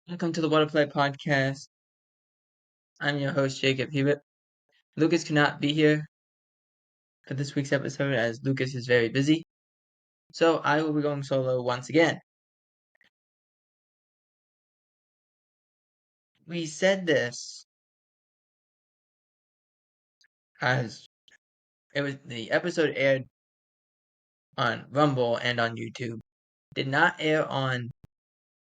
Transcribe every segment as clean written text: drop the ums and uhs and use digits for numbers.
Welcome to the Waterplay Podcast. I'm your host, Jacob Hewitt. Lucas cannot be here for this week's episode as Lucas is very busy, so I will be going solo once again. We said this as the episode aired on Rumble and on YouTube. Did not air on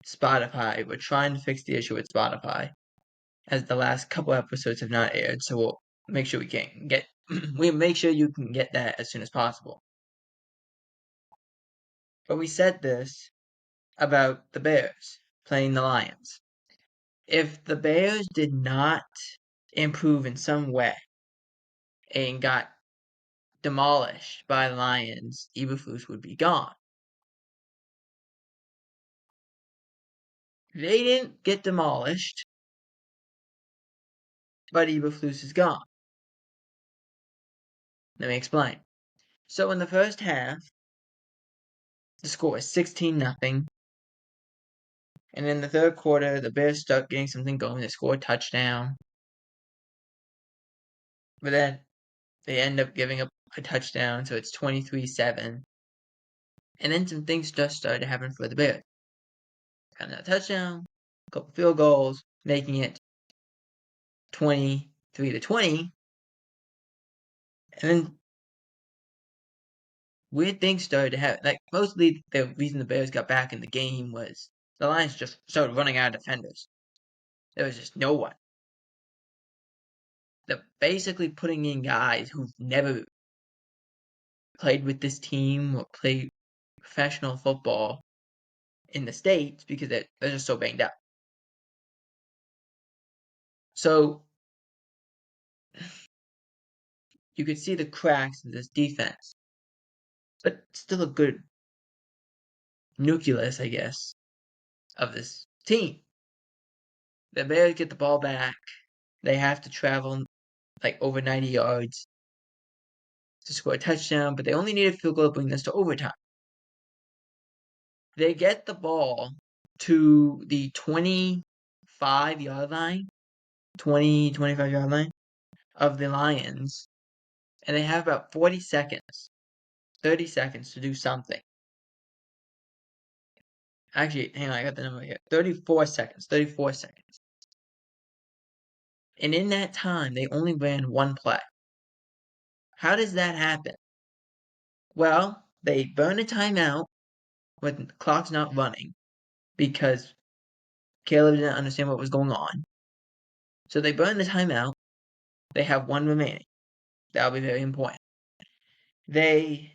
Spotify. We're trying to fix the issue with Spotify, as the last couple episodes have not aired, so we'll make sure we'll make sure you can get that as soon as possible. But we said this about the Bears playing the Lions. If the Bears did not improve in some way and got demolished by the Lions, Eberflus would be gone. They didn't get demolished, but Eberflus is gone. Let me explain. So in the first half, the score is 16-0. And in the third quarter, the Bears start getting something going. They score a touchdown. But then they end up giving up a touchdown, so it's 23-7. And then some things just started to happen for the Bears. Got another touchdown, a couple field goals, making it 23-20. And then weird things started to happen. Like, mostly the reason the Bears got back in the game was the Lions just started running out of defenders. There was just no one. They're basically putting in guys who've never played with this team or played professional football in the States because they're just so banged up. So you could see the cracks in this defense. But still a good nucleus, I guess, of this team. The Bears get the ball back. They have to travel like over 90 yards to score a touchdown, but they only need a field goal to bring this to overtime. They get the ball to the 25-yard line, 25-yard line of the Lions, and they have about 30 seconds to do something. Actually, hang on, I got the number here. 34 seconds. And in that time, they only ran one play. How does that happen? Well, they burn a timeout when the clock's not running because Caleb didn't understand what was going on. So they burn the timeout. They have one remaining. That'll be very important. They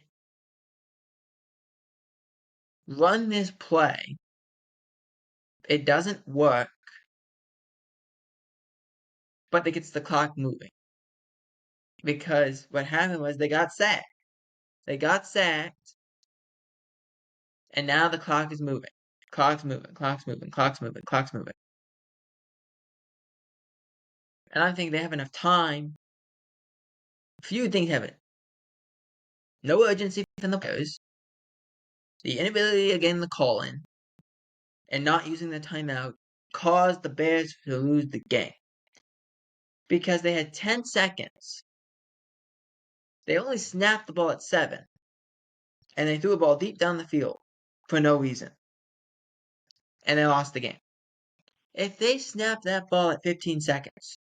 run this play. It doesn't work, but it gets the clock moving. Because what happened was they got sacked. And now the clock is moving. Clock's moving. And I think they have enough time. Few things happen. No urgency from the players. The inability to get in the call-in and not using the timeout caused the Bears to lose the game. Because they had 10 seconds. They only snapped the ball at 7. And they threw a ball deep down the field for no reason. And they lost the game. If they snap that ball at 15 seconds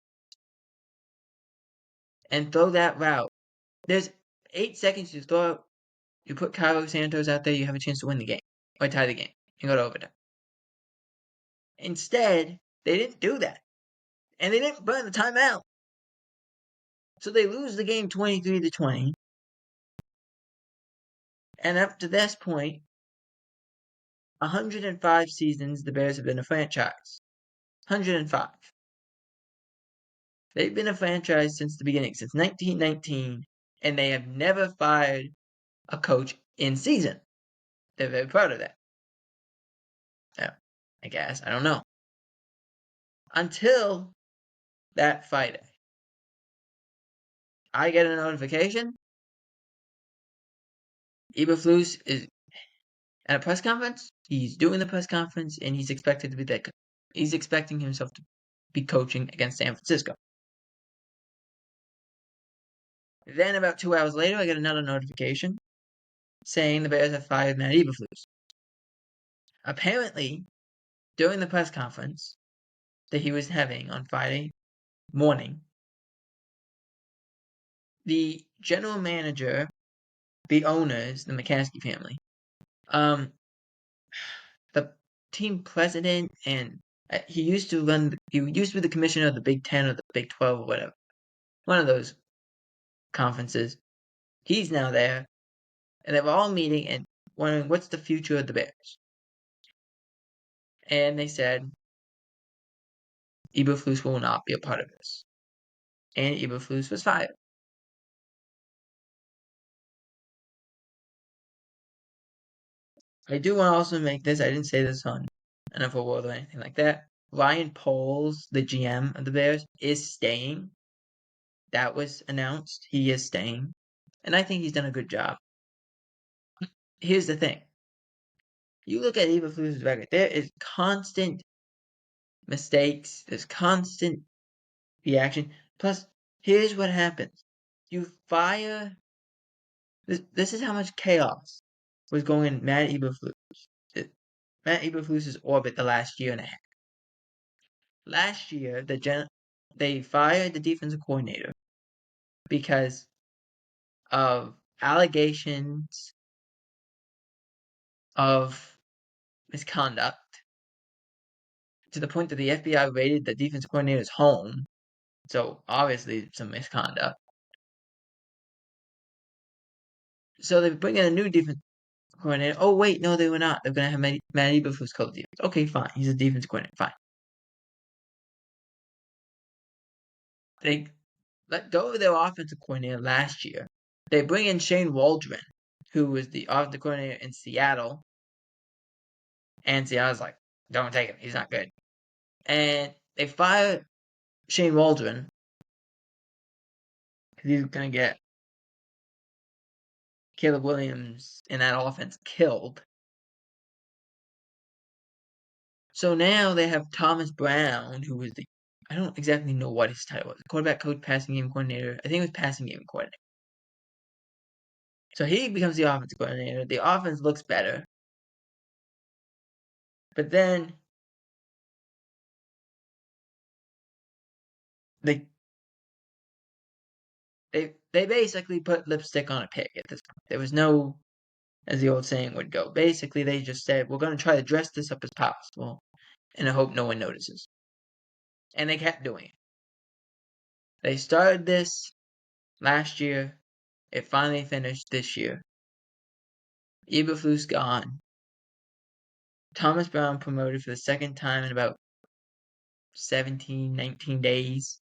and throw that route, there's 8 seconds to throw out. You put Carlos Santos out there, you have a chance to win the game. Or tie the game. And go to overtime. Instead, they didn't do that. And they didn't burn the timeout. So they lose the game 23-20. And up to this point, 105 seasons the Bears have been a franchise. 105. They've been a franchise since the beginning, since 1919, and they have never fired a coach in season. They're very proud of that. Yeah, I guess. I don't know. Until that Friday. I get a notification. Eberflus is at a press conference. He's doing the press conference, and he's expected to be there. He's expecting himself to be coaching against San Francisco. Then about 2 hours later, I get another notification saying the Bears have fired Matt Eberflus. Apparently, during the press conference that he was having on Friday morning, the general manager, the owners, the McCaskey family, the team president, and he used to be the commissioner of the Big 10 or the Big 12 or whatever. One of those conferences. He's now there, and they were all meeting and wondering what's the future of the Bears. And they said, Eberflus will not be a part of this. And Eberflus was fired. I do want to also make this, I didn't say this on NFL World or anything like that. Ryan Poles, the GM of the Bears, is staying. That was announced. He is staying. And I think he's done a good job. Here's the thing. You look at Eberflus's record, there is constant mistakes. There's constant reaction. Plus, here's what happens. You fire... This is how much chaos was going in Matt Eberflus's orbit the last year and a half. Last year, they fired the defensive coordinator because of allegations of misconduct to the point that the FBI raided the defensive coordinator's home. So obviously some misconduct. So they bring in a new defensive coordinator. Oh wait, no, they were not. They're gonna have Matt Eberflus coach defense. Okay, fine. He's a defensive coordinator. Fine. They let go of their offensive coordinator last year. They bring in Shane Waldron, who was the offensive coordinator in Seattle. And Seattle's like, don't take him. He's not good. And they fire Shane Waldron because he's going to get Caleb Williams in that offense killed. So now they have Thomas Brown, who was I don't exactly know what his title was. Quarterback coach, passing game coordinator. I think it was passing game coordinator. So he becomes the offensive coordinator. The offense looks better. But then they basically put lipstick on a pig at this point. There was no, as the old saying would go, basically they just said, we're going to try to dress this up as possible and I hope no one notices. And they kept doing it. They started this last year. It finally finished this year. Eberflus gone. Thomas Brown promoted for the second time in about 17, 19 days,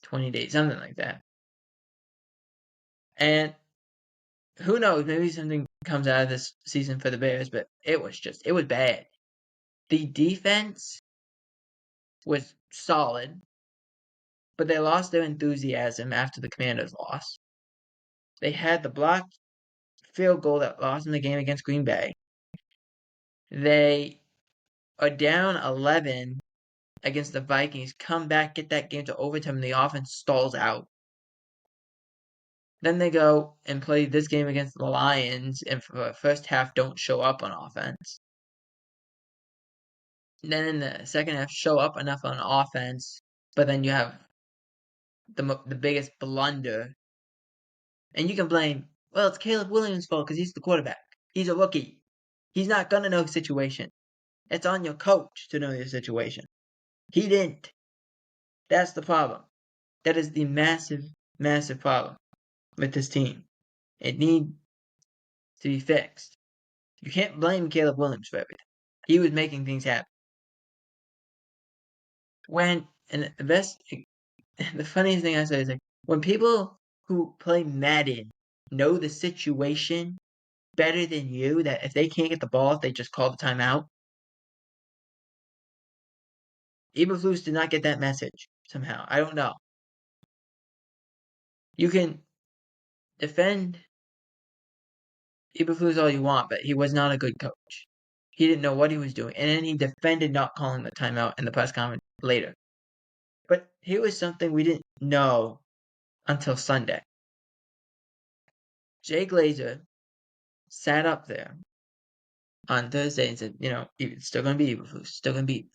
20 days, something like that. And who knows, maybe something comes out of this season for the Bears, but it was bad. The defense was solid, but they lost their enthusiasm after the Commanders lost. They had the blocked field goal that lost them the game against Green Bay. They are down 11 against the Vikings, come back, get that game to overtime, and the offense stalls out. Then they go and play this game against the Lions, and for the first half don't show up on offense. Then in the second half, show up enough on offense, but then you have the biggest blunder. And you can blame, well, it's Caleb Williams' fault because he's the quarterback. He's a rookie. He's not going to know the situation. It's on your coach to know your situation. He didn't. That's the problem. That is the massive, massive problem with this team. It needs to be fixed. You can't blame Caleb Williams for everything. He was making things happen. The funniest thing I say is when people who play Madden know the situation better than you, that if they can't get the ball, if they just call the timeout. Eberflus did not get that message somehow. I don't know. You can defend Eberflus all you want, but he was not a good coach. He didn't know what he was doing, and then he defended not calling the timeout in the press conference later. But here was something we didn't know until Sunday. Jay Glazer sat up there on Thursday and said, it's still going to be Eberflus, still going to be.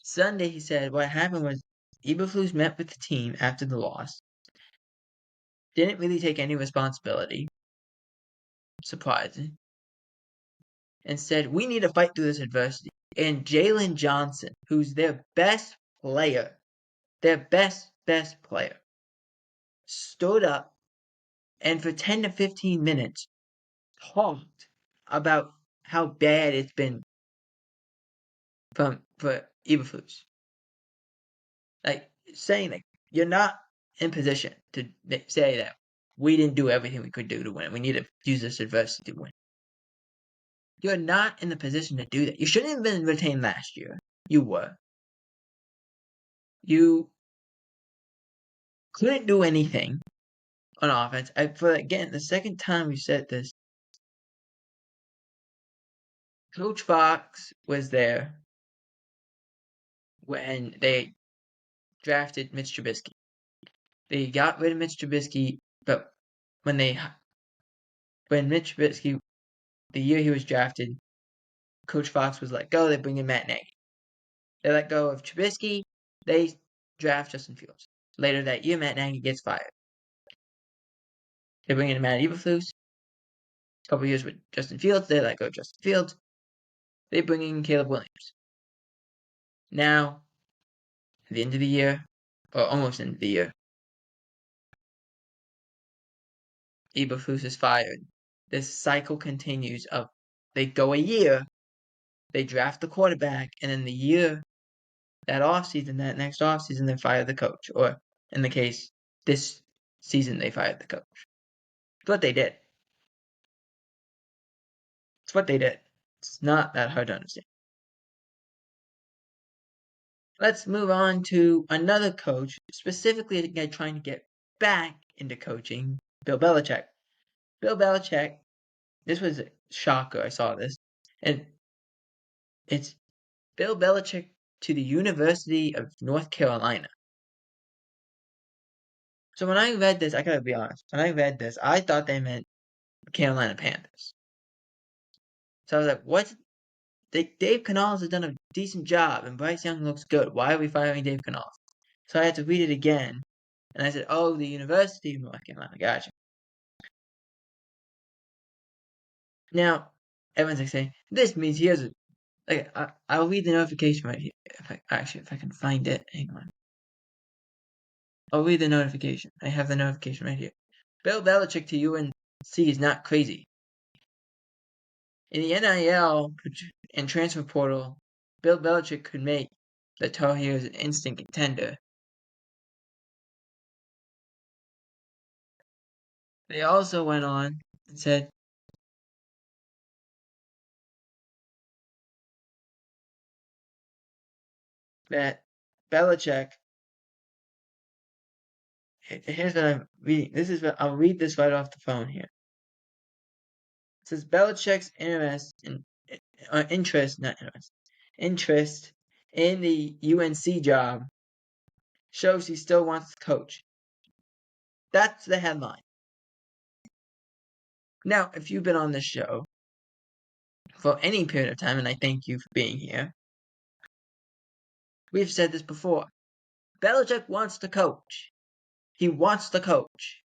Sunday, he said what happened was Eberflus met with the team after the loss, didn't really take any responsibility, surprising, and said, we need to fight through this adversity. And Jalen Johnson, who's their best player, best player, stood up and for 10 to 15 minutes talked about how bad it's been for Eberflus. Saying you're not in position to say that we didn't do everything we could do to win. We need to use this adversity to win. You're not in the position to do that. You shouldn't have been retained last year. You were. You couldn't do anything on offense. For again, the second time we said this, Coach Fox was there when they drafted Mitch Trubisky. They got rid of Mitch Trubisky, but when Mitch Trubisky, the year he was drafted, Coach Fox was let go. They bring in Matt Nagy. They let go of Trubisky. They draft Justin Fields. Later that year, Matt Nagy gets fired. They bring in Matt Eberflus. A couple years with Justin Fields. They let go of Justin Fields. They bring in Caleb Williams. Now, at the end of the year, or almost end of the year, Eberflus is fired. This cycle continues of they go a year, they draft the quarterback, and in the year, that next offseason, they fire the coach. Or in the case, this season, they fired the coach. It's what they did. It's what they did. It's not that hard to understand. Let's move on to another coach, specifically a guy trying to get back into coaching, Bill Belichick. Bill Belichick, this was a shocker, I saw this, and it's Bill Belichick to the University of North Carolina. So when I read this, I gotta be honest, when I read this, I thought they meant Carolina Panthers. So I was like, what? Dave Canales has done a decent job, and Bryce Young looks good. Why are we firing Dave Canales? So I had to read it again, and I said, oh, the University of North Carolina, gotcha. Now, everyone's saying, this means here's I'll read the notification right here. If I can find it, hang on. I'll read the notification. I have the notification right here. Bill Belichick to UNC is not crazy. In the NIL and transfer portal, Bill Belichick could make the Tar Heels an instant contender. They also went on and said that Belichick. Here's what I'm reading. I'll read this right off the phone here. It says Belichick's interest in the UNC job shows he still wants to coach. That's the headline. Now, if you've been on this show for any period of time, and I thank you for being here, we've said this before. Belichick wants to coach. He wants to coach.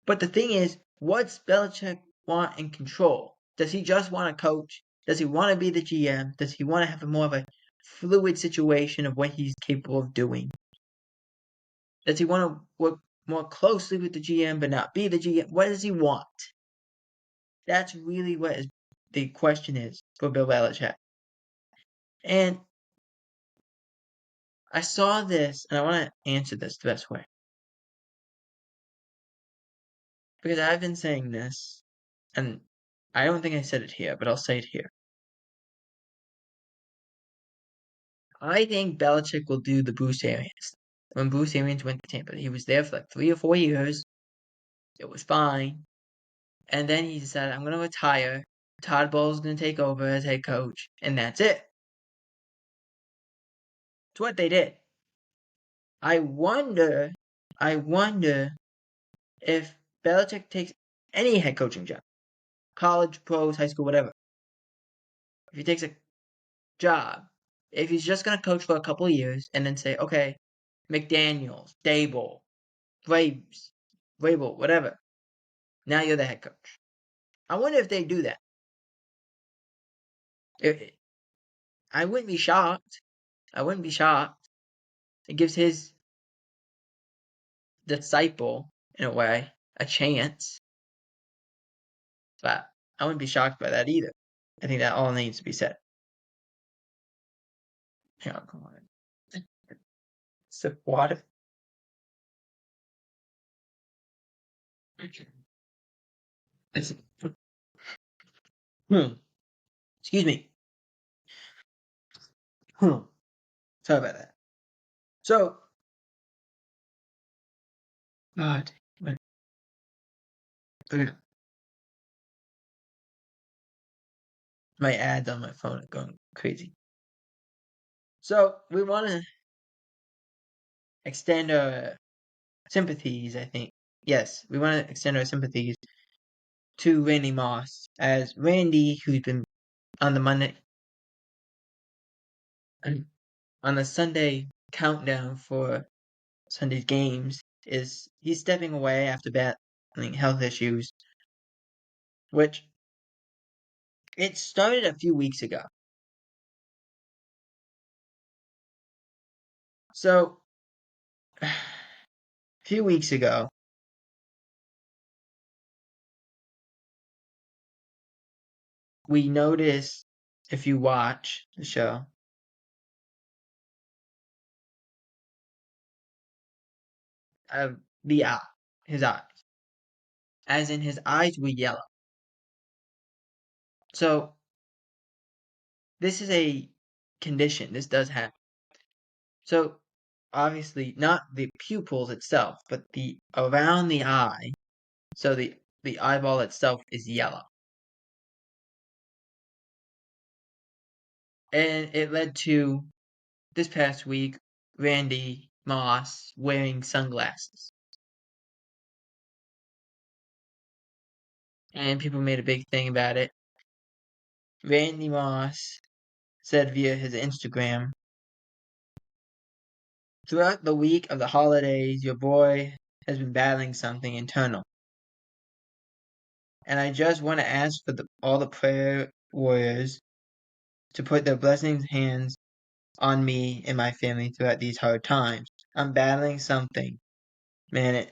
But the thing is, what's Belichick want in control? Does he just want to coach? Does he want to be the GM? Does he want to have more of a fluid situation of what he's capable of doing? Does he want to work more closely with the GM but not be the GM? What does he want? That's really what the question is for Bill Belichick. And I saw this, and I want to answer this the best way. Because I've been saying this, and I don't think I said it here, but I'll say it here. I think Belichick will do the Bruce Arians. When Bruce Arians went to Tampa, he was there for like 3 or 4 years. It was fine. And then he decided, I'm going to retire. Todd Bowles going to take over as head coach, and that's it. It's what they did. I wonder if Belichick takes any head coaching job, college, pros, high school, whatever. If he takes a job, if he's just going to coach for a couple of years and then say, okay, McDaniels, Dable, Braves, Vrabel, whatever, now you're the head coach. I wonder if they do that. I wouldn't be shocked. It gives his disciple, in a way, a chance. But I wouldn't be shocked by that either. I think that all needs to be said. Hang on, come on. Sip water. Excuse me. Sorry about that. So, God, my ads on my phone are going crazy. So, we want to extend our sympathies, I think. Yes, we want to extend our sympathies to Randy Moss, as Randy, who's been on the Sunday countdown for Sunday's games, he's stepping away after battling health issues, which it started a few weeks ago. So, a few weeks ago, we noticed, if you watch the show, his eyes, as in his eyes were yellow. So, this is a condition. This does happen. So, obviously, not the pupils itself, but the around the eye. So the eyeball itself is yellow. And it led to, this past week, Randy Moss wearing sunglasses. And people made a big thing about it. Randy Moss said via his Instagram, "Throughout the week of the holidays, your boy has been battling something internal. And I just want to ask for all the prayer warriors to put their blessings hands on me and my family throughout these hard times. I'm battling something. Man,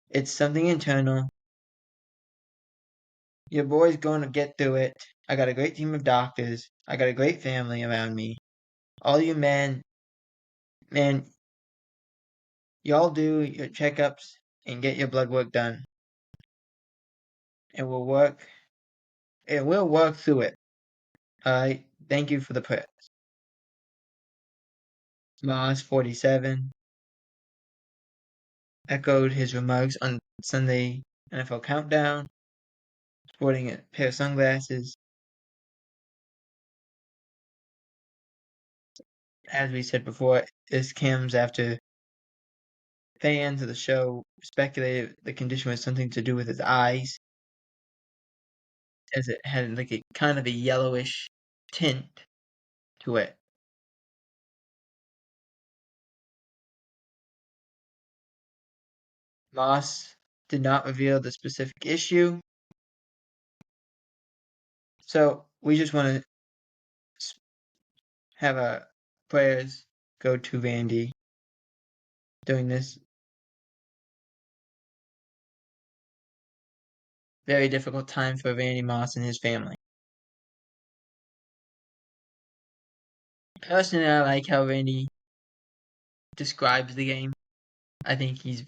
it's something internal. Your boy's going to get through it. I got a great team of doctors. I got a great family around me. All you man, y'all do your checkups and get your blood work done. And we'll work through it. Alright? Thank you for the prayers." Moss, 47, echoed his remarks on Sunday NFL Countdown, sporting a pair of sunglasses. As we said before, this comes after fans of the show speculated the condition was something to do with his eyes, as it had like a kind of a yellowish tint to it. Moss did not reveal the specific issue, so we just want to have our prayers go to Randy during this very difficult time for Randy Moss and his family. Personally, I like how Randy describes the game. I think he's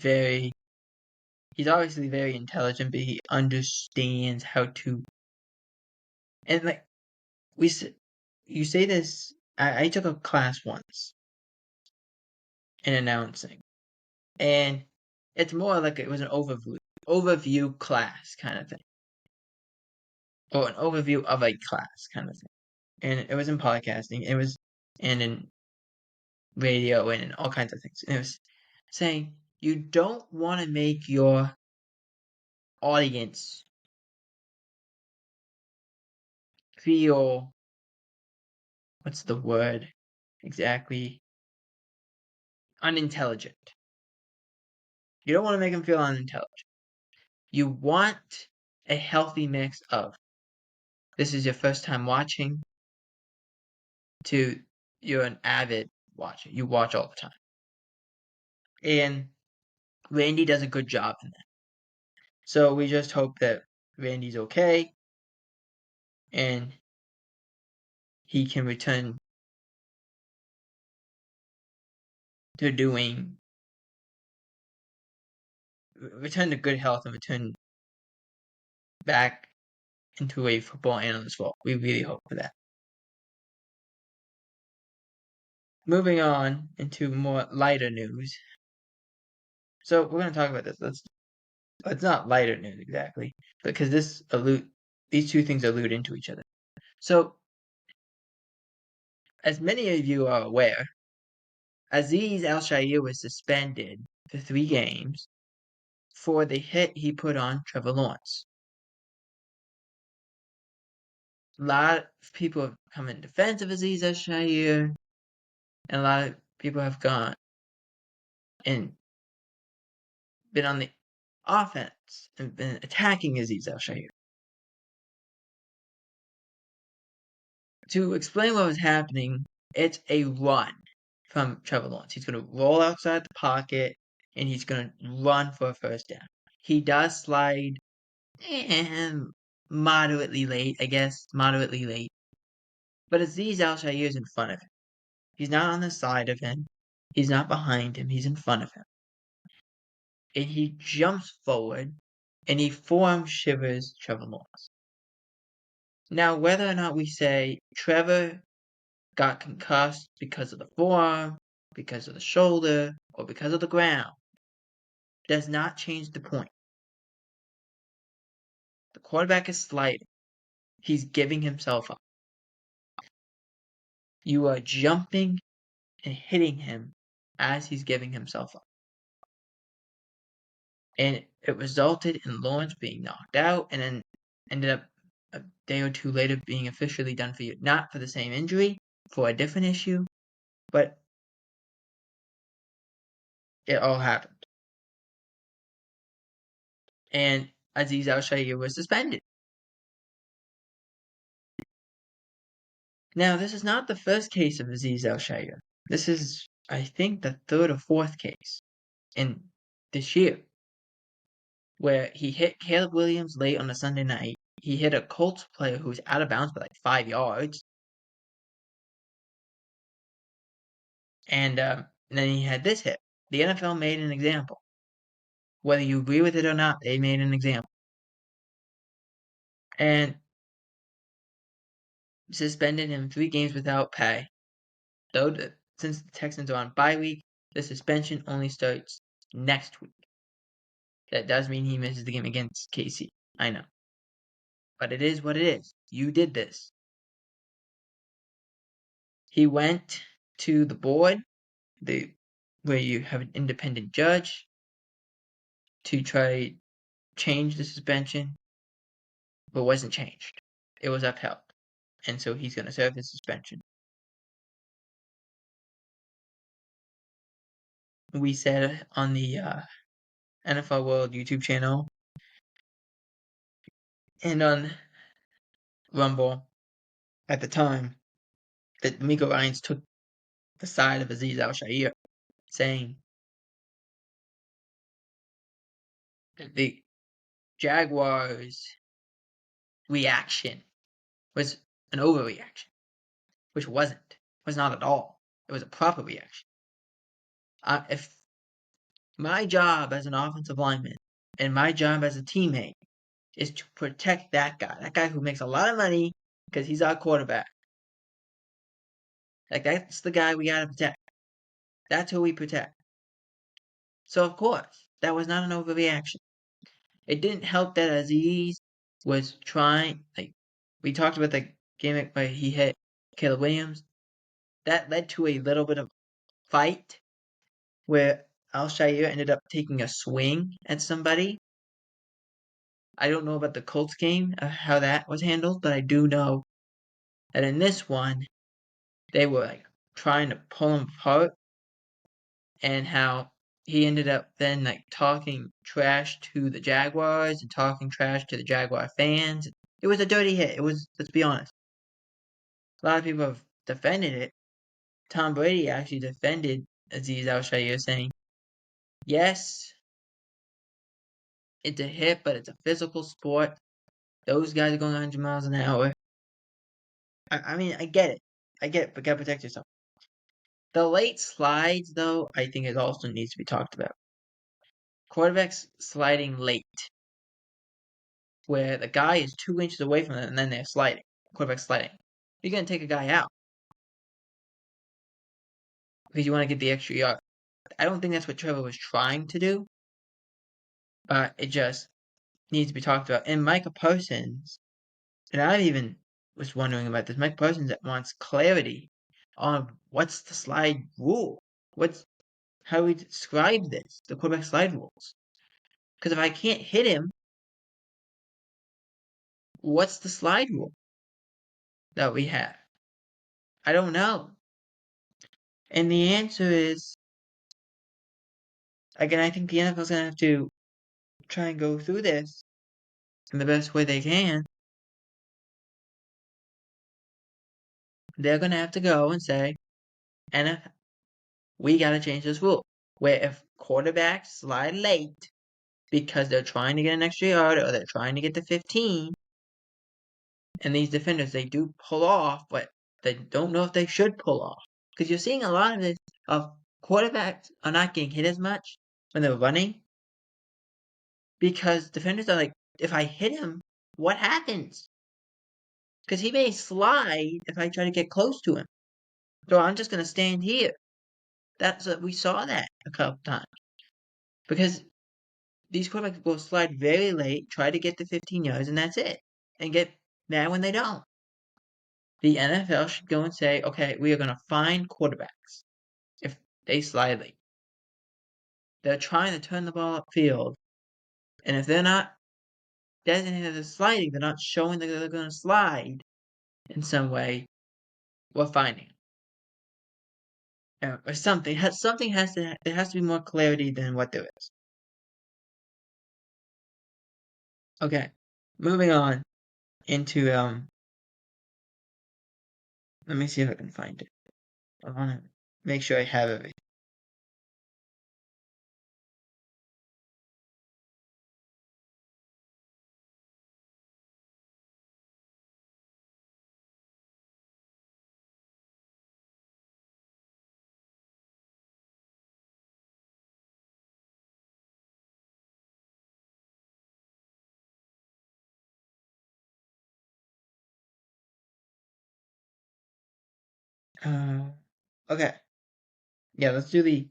obviously very intelligent, but he understands how to, and like you say this, I took a class once in announcing, and it's more like it was an overview class kind of thing. or an overview of a class kind of thing. And it was in podcasting, it was and in radio and in all kinds of things. And it was saying you don't want to make your audience feel, what's the word exactly? Unintelligent. You don't want to make them feel unintelligent. You want a healthy mix of, this is your first time watching, to you're an avid watcher. You watch all the time. And Randy does a good job in that. So we just hope that Randy's okay and he can return to good health and return back into a football analyst role. We really hope for that. Moving on into more lighter news. So we're going to talk about this. It's not lighter news exactly, because these two things allude into each other. So, as many of you are aware, Azeez Al-Shaair was suspended for 3 games for the hit he put on Trevor Lawrence. A lot of people have come in defense of Azeez Al-Shaair, and a lot of people have gone and been on the offense and been attacking Azeez Al-Shaair. To explain what was happening, it's a run from Trevor Lawrence. He's going to roll outside the pocket, and he's going to run for a first down. He does slide and moderately late, moderately late. But Azeez Al-Shaair is in front of him. He's not on the side of him. He's not behind him. He's in front of him. And he jumps forward, and he forearm shivers Trevor Lawrence. Now, whether or not we say Trevor got concussed because of the forearm, because of the shoulder, or because of the ground, does not change the point. The quarterback is sliding. He's giving himself up. You are jumping and hitting him as he's giving himself up. And it resulted in Lawrence being knocked out and then ended up a day or two later being officially done for you. Not for the same injury, for a different issue, but it all happened. And Azeez Al-Shaair was suspended. Now, this is not the first case of Azeez Al-Shaair. This is, I think, the 3rd or 4th case in this year, where he hit Caleb Williams late on a Sunday night. He hit a Colts player who was out of bounds by like 5 yards. And then he had this hit. The NFL made an example. Whether you agree with it or not, they made an example. And suspended him 3 games without pay. Though, since the Texans are on bye week, the suspension only starts next week. That does mean he misses the game against KC. I know. But it is what it is. You did this. He went to the board, where you have an independent judge, to try change the suspension, but wasn't changed. It was upheld. And so he's going to serve his suspension. We said on the NFL World YouTube channel and on Rumble at the time that Miko Ryans took the side of Azeez Al-Shaair, saying that the Jaguars' reaction was an overreaction, which wasn't. It was not at all. It was a proper reaction. If my job as an offensive lineman and my job as a teammate is to protect that guy who makes a lot of money because he's our quarterback. Like, that's the guy we gotta protect. That's who we protect. So, of course, that was not an overreaction. It didn't help that Azeez was trying, we talked about the gimmick where he hit Caleb Williams. That led to a little bit of fight where Al-Shaair ended up taking a swing at somebody. I don't know about the Colts game, how that was handled, but I do know that in this one, they were like trying to pull him apart, and how he ended up then like talking trash to the Jaguars and talking trash to the Jaguar fans. It was a dirty hit. It was, let's be honest. A lot of people have defended it. Tom Brady actually defended Aziz Al-Shaair, saying, yes, it's a hit, but it's a physical sport. Those guys are going 100 miles an hour. I mean, I get it. But gotta protect yourself. The late slides, though, I think it also needs to be talked about. Quarterbacks sliding late, where the guy is 2 inches away from them and then they're sliding. Quarterback sliding. You're gonna take a guy out because you want to get the extra yard. I don't think that's what Trevor was trying to do, but it just needs to be talked about. And Micah Parsons, and I even was wondering about this. Micah Parsons wants clarity on what's the slide rule. How do we describe this? The quarterback slide rules. Because if I can't hit him, what's the slide rule that we have? I don't know. And the answer is, again, I think the NFL's going to have to try and go through this in the best way they can. They're going to have to go and say, NFL, we got to change this rule. Where if quarterbacks slide late because they're trying to get an extra yard or they're trying to get to 15, and these defenders, they do pull off, but they don't know if they should pull off. Because you're seeing a lot of this, of quarterbacks are not getting hit as much when they're running. Because defenders are like, if I hit him, what happens? Because he may slide if I try to get close to him. So I'm just going to stand here. We saw that a couple times. Because these quarterbacks will slide very late, try to get to 15 yards, and that's it. And get mad when they don't. The NFL should go and say, okay, we are going to fine quarterbacks if they slide late. They're trying to turn the ball upfield, and if they're not designated as sliding, they're not showing that they're going to slide in some way, we're fining or something. There has to be more clarity than what there is. Okay, moving on into let me see if I can find it. I want to make sure I have everything. Okay. Yeah, let's do the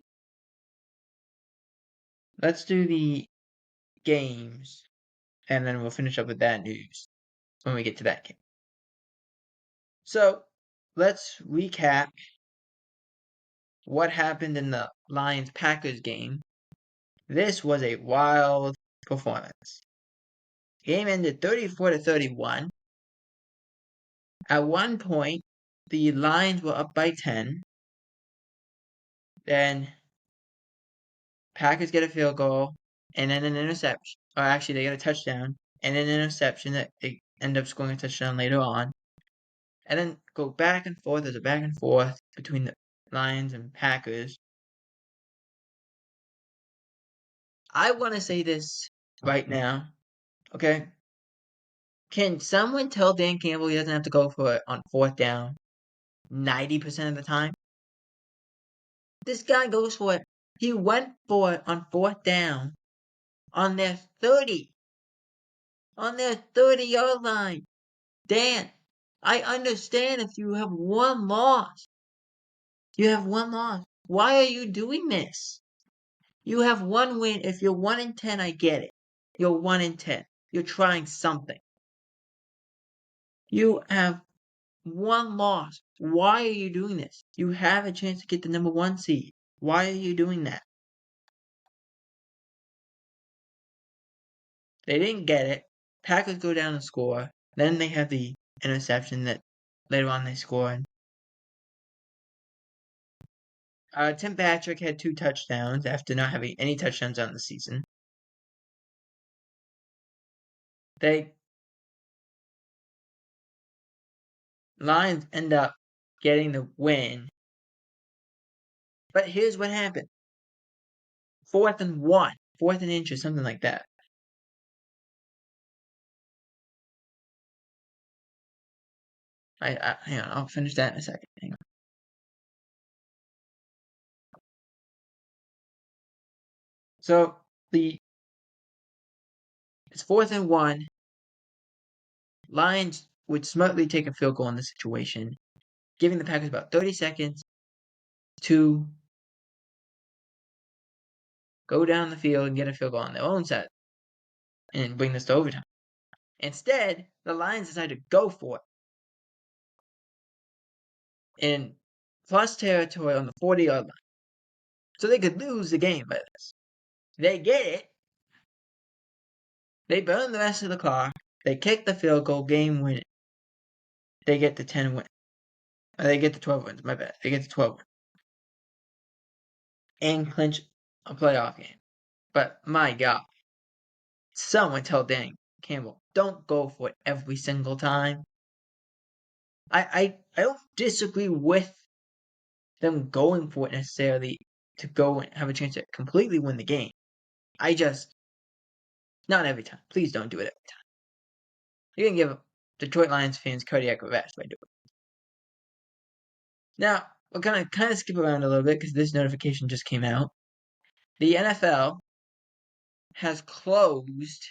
games, and then we'll finish up with that news when we get to that game. So, let's recap what happened in the Lions-Packers game. This was a wild performance. Game ended 34-31. At one point, the Lions were up by 10. Then Packers get a field goal and then an interception. Or actually, they get a touchdown and an interception that they end up scoring a touchdown later on. And then go back and forth. There's a back and forth between the Lions and Packers. I want to say this right now, okay? Can someone tell Dan Campbell he doesn't have to go for it on 4th down 90% of the time? This guy goes for it. He went for it on 4th down on their 30. On their 30-yard line. Dan, I understand if you have one loss. You have one loss. Why are you doing this? You have one win. If you're 1-10, I get it. You're 1-10. You're trying something. You have one loss. Why are you doing this? You have a chance to get the number 1 seed. Why are you doing that? They didn't get it. Packers go down and score. Then they have the interception that later on they scored. Tim Patrick had 2 touchdowns after not having any touchdowns on the season. Lions end up getting the win. But here's what happened. 4th and 1. 4th and inches, something like that. Hang on, I'll finish that in a second. Hang on. So it's 4th and 1. Lions would smartly take a field goal in this situation, giving the Packers about 30 seconds to go down the field and get a field goal on their own side and bring this to overtime. Instead, the Lions decided to go for it in plus territory on the 40-yard line. So they could lose the game by this. They get it. They burn the rest of the clock. They kick the field goal, game winning. They get the 10 wins. They get the 12 wins, my bad. They get the 12 wins. And clinch a playoff game. But my God. Someone tell Dan Campbell, don't go for it every single time. I don't disagree with them going for it necessarily to go and have a chance to completely win the game. Not every time. Please don't do it every time. You can give Detroit Lions fans cardiac arrest by doing it. Now, we're going to kind of skip around a little bit because this notification just came out. The NFL has closed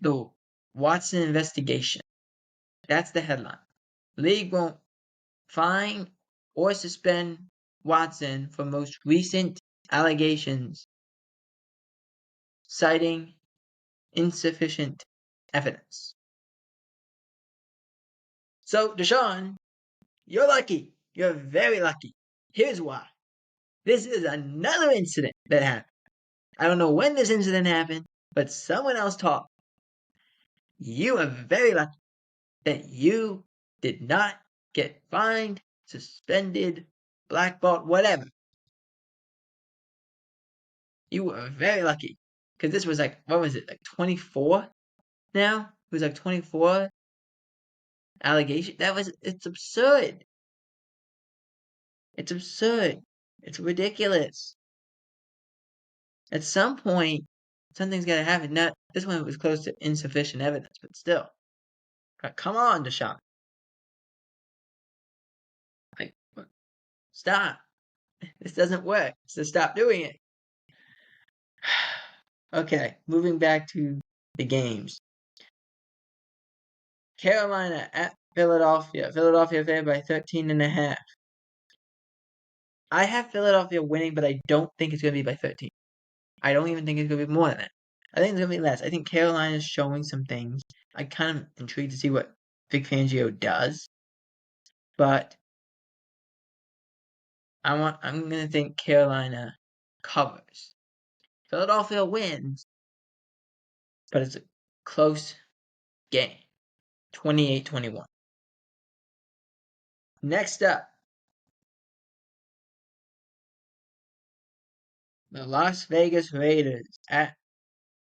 the Watson investigation. That's the headline. League won't fine or suspend Watson for most recent allegations, citing insufficient evidence. So, Deshaun, you're lucky. You're very lucky. Here's why. This is another incident that happened. I don't know when this incident happened, but someone else talked. You are very lucky that you did not get fined, suspended, blackballed, whatever. You were very lucky. Because this was like, what was it, like 24 now? It was like 24 allegation. It's absurd. It's absurd. It's ridiculous. At some point, something's got to happen. Not this one was close to insufficient evidence, but still. Come on, Deshaun. Like, stop. This doesn't work. So stop doing it. Okay, moving back to the games. Carolina at Philadelphia. Philadelphia favored by 13.5. I have Philadelphia winning, but I don't think it's going to be by 13. I don't even think it's going to be more than that. I think it's going to be less. I think Carolina is showing some things. I'm kind of intrigued to see what Vic Fangio does. But I'm going to think Carolina covers. Philadelphia wins, but it's a close game. 28-21. Next up, the Las Vegas Raiders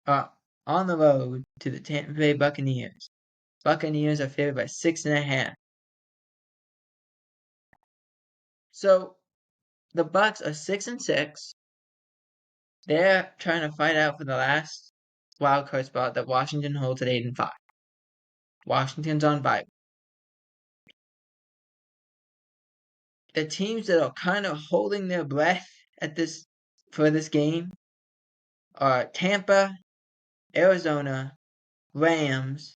on the road to the Tampa Bay Buccaneers. Buccaneers are favored by 6.5. So the Bucs are 6-6. They're trying to fight out for the last wild card spot that Washington holds at 8-5. Washington's on bye. The teams that are kind of holding their breath for this game are Tampa, Arizona, Rams,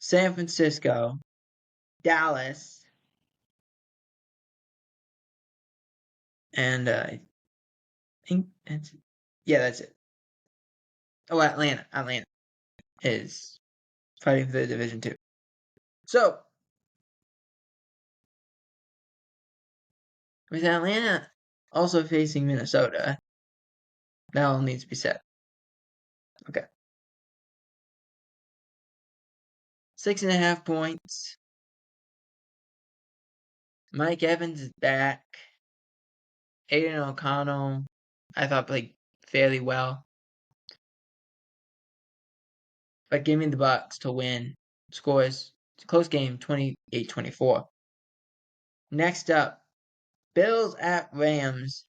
San Francisco, Dallas, and I think that's it. Yeah, that's it. Oh, Atlanta. Atlanta is fighting for the division too. So, with Atlanta also facing Minnesota, that all needs to be said. Okay. 6.5 points. Mike Evans is back. Aiden O'Connell, I thought, played fairly well. But give me the Bucks to win. Scores, it's a close game, 28-24. Next up, Bills at Rams.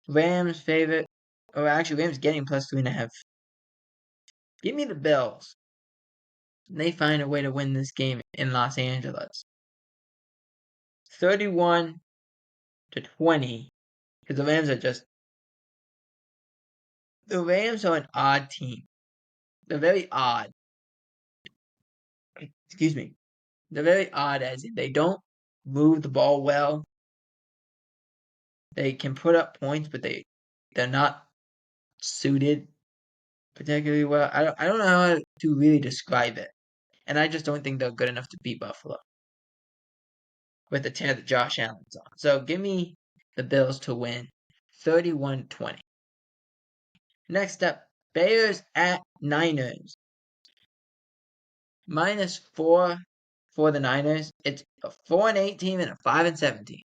Rams favorite, or actually Rams getting plus 3.5. Give me the Bills. They find a way to win this game in Los Angeles. 31-20. Because the Rams are an odd team. They're very odd. Excuse me. They're very odd as in they don't move the ball well. They can put up points, but they're not suited particularly well. I don't know how to really describe it. And I just don't think they're good enough to beat Buffalo with the tear that Josh Allen's on. So give me the Bills to win 31-20. Next up, Bears at Niners. -4 for the Niners. It's a 4-8 team and a 5-7 team.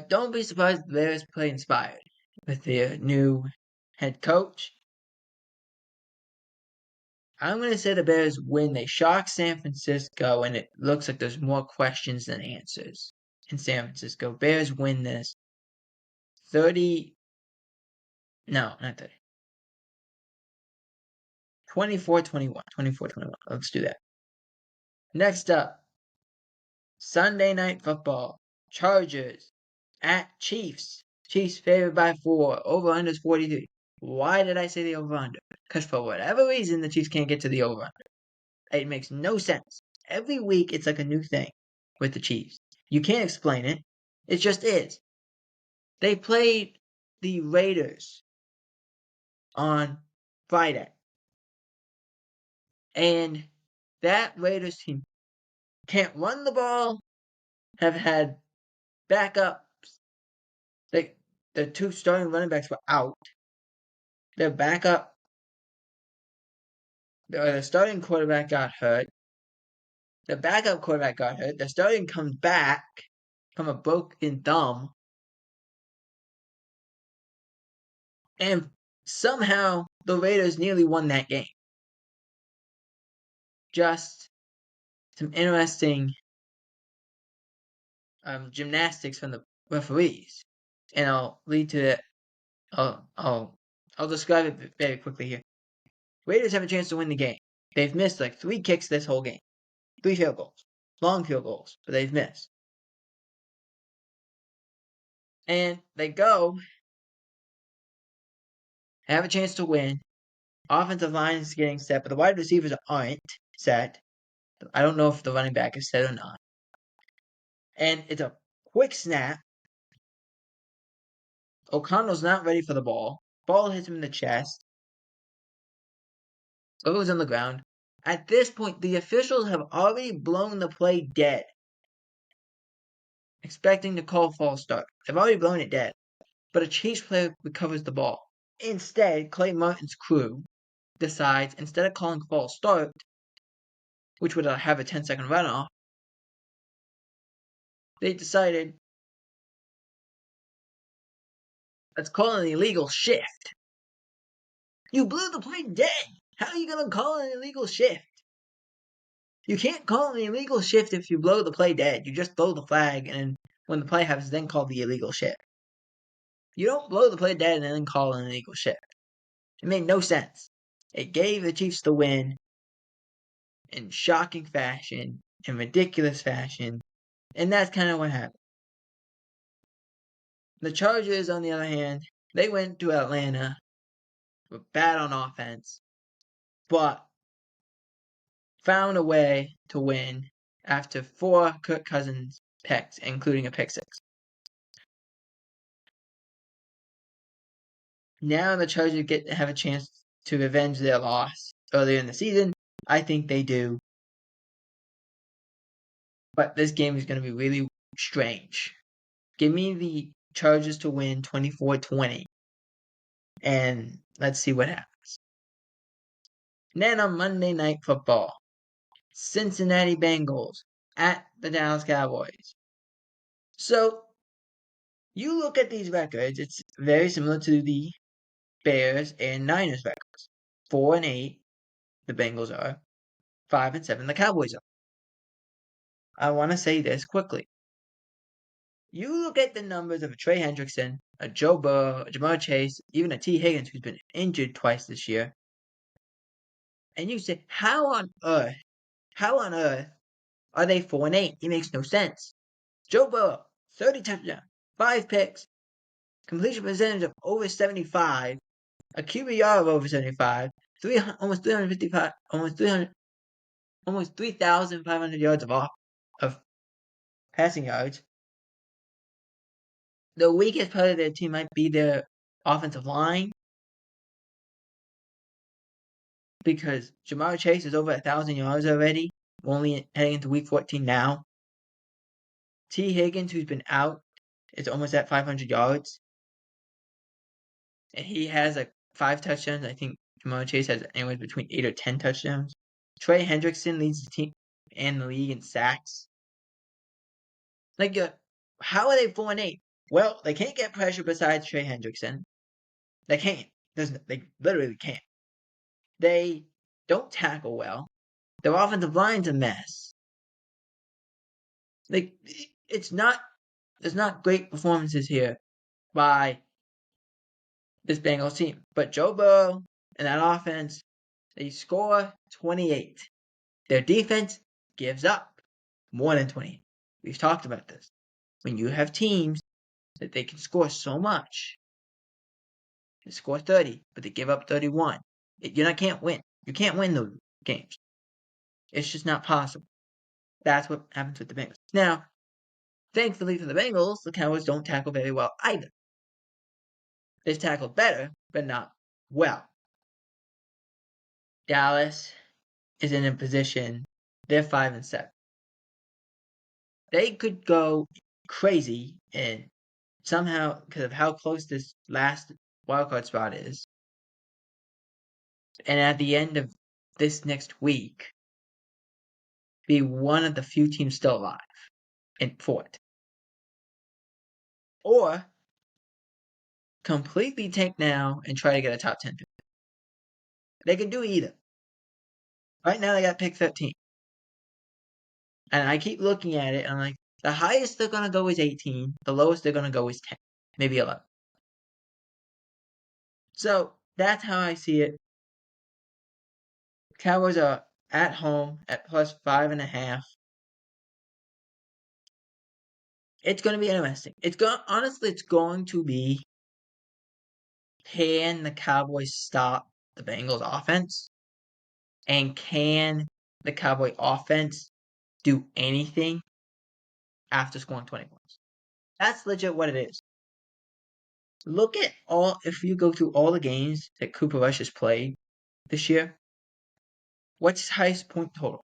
Don't be surprised the Bears play inspired with their new head coach. I'm going to say the Bears win. They shock San Francisco, and it looks like there's more questions than answers in San Francisco. Bears win this 30. No, not 30. 24-21. 24-21. Let's do that. Next up, Sunday Night Football. Chargers at Chiefs. Chiefs favored by 4. Over-under is 43. Why did I say the over-under? Because for whatever reason, the Chiefs can't get to the over-under. It makes no sense. Every week, it's like a new thing with the Chiefs. You can't explain it. It just is. They played the Raiders on Friday. And that Raiders team can't run the ball, have had backups. The 2 starting running backs were out. Their backup, the starting quarterback got hurt. The backup quarterback got hurt. The starting comes back from a broken thumb. And somehow the Raiders nearly won that game. Just some interesting gymnastics from the referees. And I'll lead to it. I'll describe it very quickly here. Raiders have a chance to win the game. They've missed like 3 kicks this whole game. 3 field goals. Long field goals, but they've missed. And they go, have a chance to win. Offensive line is getting set, but the wide receivers aren't set. I don't know if the running back is set or not. And it's a quick snap. O'Connell's not ready for the ball. Ball hits him in the chest. Goes on the ground. At this point, the officials have already blown the play dead, expecting to call false start. They've already blown it dead. But a Chiefs player recovers the ball. Instead, Clay Martin's crew decides, instead of calling false start, which would have a 10-second runoff, they decided, let's call an illegal shift. You blew the play dead. How are you going to call an illegal shift? You can't call an illegal shift if you blow the play dead. You just blow the flag, and when the play happens, then call the illegal shift. You don't blow the play dead and then call an illegal shift. It made no sense. It gave the Chiefs the win in shocking fashion, in ridiculous fashion, and that's kind of what happened. The Chargers, on the other hand, they went to Atlanta, were bad on offense, but found a way to win after 4 Kirk Cousins picks, including a pick 6. Now the Chargers get to have a chance to avenge their loss earlier in the season. I think they do. But this game is going to be really strange. Give me the Chargers to win 24-20. And let's see what happens. And then on Monday Night Football, Cincinnati Bengals at the Dallas Cowboys. So, you look at these records, it's very similar to the Bears and Niners records. 4-8, the Bengals are. 5-7, the Cowboys are. I want to say this quickly. You look at the numbers of a Trey Hendrickson, a Joe Burrow, a Jamar Chase, even a T. Higgins who's been injured twice this year, and you say, how on earth are they 4-8? It makes no sense. Joe Burrow, 30 touchdowns, 5 picks, completion percentage of over 75, a QBR of over 75, almost 355, almost 3,500 yards of passing yards. The weakest part of their team might be their offensive line, because Jamar Chase is over 1,000 yards already. We're only heading into week 14 now. T. Higgins, who's been out, is almost at 500 yards. And he has 5 touchdowns. I think Jamar Chase has anywhere between 8 or 10 touchdowns. Trey Hendrickson leads the team and the league in sacks. How are they 4-8? Well, they can't get pressure besides Trey Hendrickson. They can't. They literally can't. They don't tackle well. Their offensive line's a mess. There's not great performances here by this Bengals team. But Joe Burrow and that offense, they score 28. Their defense gives up more than 20. We've talked about this. When you have teams that they can score so much, they score 30, but they give up 31. You can't win. You can't win those games. It's just not possible. That's what happens with the Bengals. Now, thankfully for the Bengals, the Cowboys don't tackle very well either. They've tackled better, but not well. Dallas is in a position, they're 5-7. They could go crazy and somehow, because of how close this last wildcard spot is, and at the end of this next week, be one of the few teams still alive in fourth. Or completely tank now and try to get a top 10 pick. They can do either. Right now they got pick 13. And I keep looking at it and I'm like, the highest they're going to go is 18. The lowest they're going to go is 10. Maybe 11. So that's how I see it. Cowboys are at home at plus 5.5. It's going to be interesting. Honestly, it's going to be, can the Cowboys stop the Bengals offense? And can the Cowboy offense do anything after scoring 20 points? That's legit what it is. Look at if you go through all the games that Cooper Rush has played this year, what's his highest point total?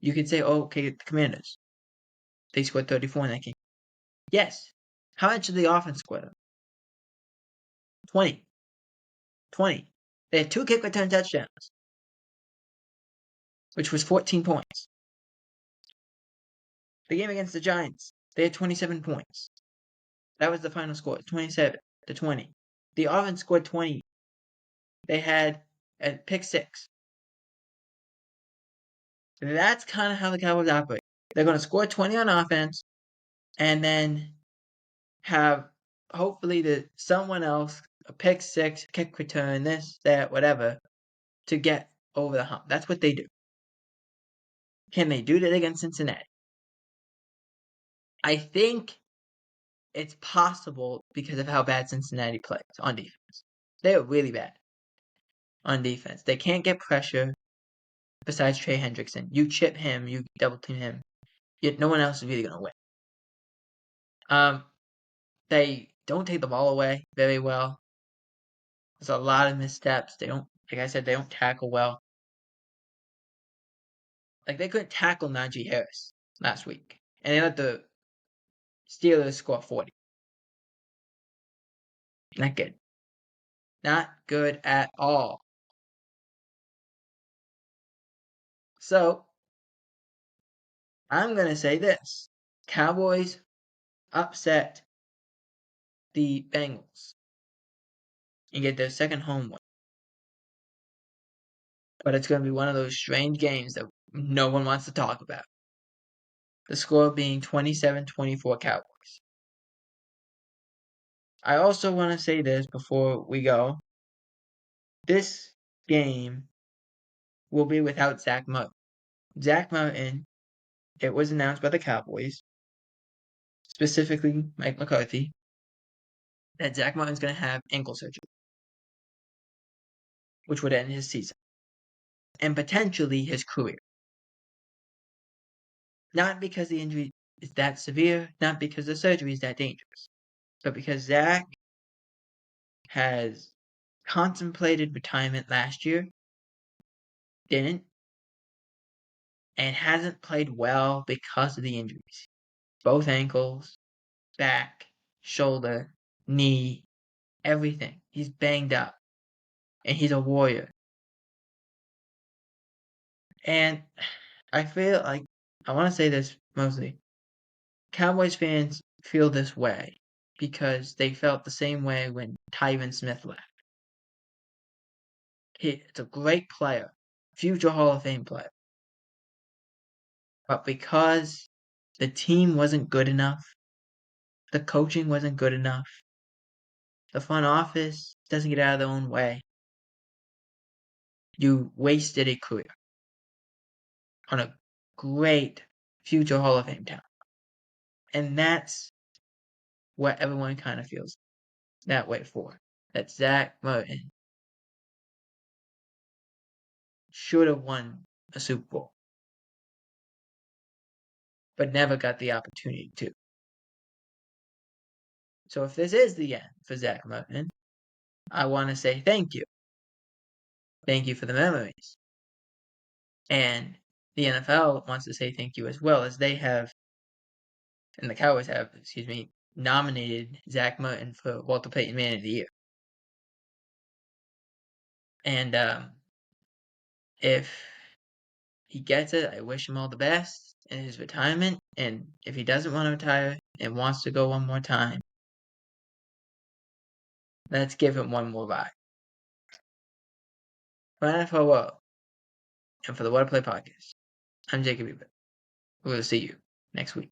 You could say, okay, the Commanders. They scored 34 in that game. Yes. How much did the offense score? 20. They had 2 kick return touchdowns, which was 14 points. The game against the Giants, they had 27 points. That was the final score, 27-20. The offense scored 20. They had a pick 6. That's kind of how the Cowboys operate. They're going to score 20 on offense and then have hopefully someone else, a pick 6, kick return, this, that, whatever, to get over the hump. That's what they do. Can they do that against Cincinnati? I think it's possible because of how bad Cincinnati plays on defense. They are really bad on defense. They can't get pressure besides Trey Hendrickson. You chip him, you double team him. Yet no one else is really going to win. They don't take the ball away very well. There's a lot of missteps. They don't, like I said, they don't tackle well. Like they couldn't tackle Najee Harris last week, and they let the Steelers score 40. Not good. Not good at all. So, I'm going to say this. Cowboys upset the Bengals and get their second home win. But it's going to be one of those strange games that no one wants to talk about. The score being 27-24 Cowboys. I also want to say this before we go. This game will be without Zach Martin. Zach Martin, it was announced by the Cowboys, specifically Mike McCarthy, that Zach Martin's going to have ankle surgery, which would end his season and potentially his career. Not because the injury is that severe, not because the surgery is that dangerous, but because Zach has contemplated retirement last year, didn't, and hasn't played well because of the injuries. Both ankles, back, shoulder, knee, everything. He's banged up, and he's a warrior. And I feel like, I want to say this mostly, Cowboys fans feel this way because they felt the same way when Tyron Smith left. He's a great player, future Hall of Fame player. But because the team wasn't good enough, the coaching wasn't good enough, the front office doesn't get out of their own way, you wasted a career on a great future Hall of Fame talent. And that's what everyone kind of feels that way for. That Zach Martin should have won a Super Bowl, but never got the opportunity to. So if this is the end for Zach Martin, I want to say thank you. Thank you for the memories. And the NFL wants to say thank you as well, as they have, and the Cowboys have, nominated Zach Martin for Walter Payton Man of the Year. And if he gets it, I wish him all the best in his retirement. And if he doesn't want to retire and wants to go one more time, let's give him one more ride. For NFL World and for the What to Play podcast, I'm Jacob Ebert. We'll see you next week.